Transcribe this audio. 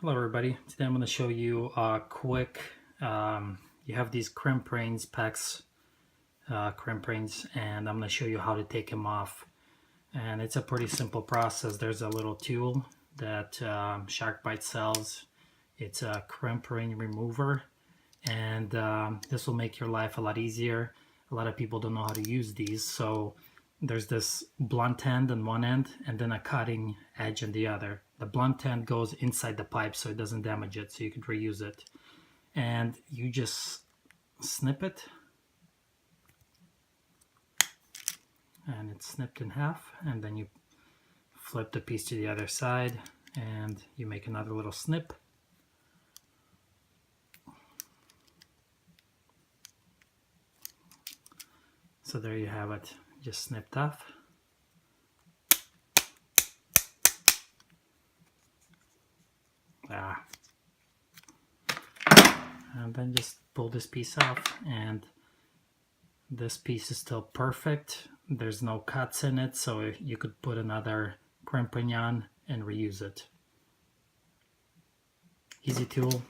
Hello everybody, today I'm going to show you a quick, you have these crimp rings, PEX crimp rings, and I'm going to show you how to take them off. And it's a pretty simple process. There's a little tool that SharkBite sells. It's a crimp ring remover, and this will make your life a lot easier. A lot of people don't know how to use these, so there's this blunt end on one end and then a cutting edge on the other. The blunt end goes inside the pipe so it doesn't damage it, so you can reuse it. And you just snip it, and it's snipped in half, and then you flip the piece to the other side and you make another little snip. So there you have it, just snipped off. And then just pull this piece off, and this piece is still perfect. There's no cuts in it, so you could put another crimping on and reuse it. Easy tool,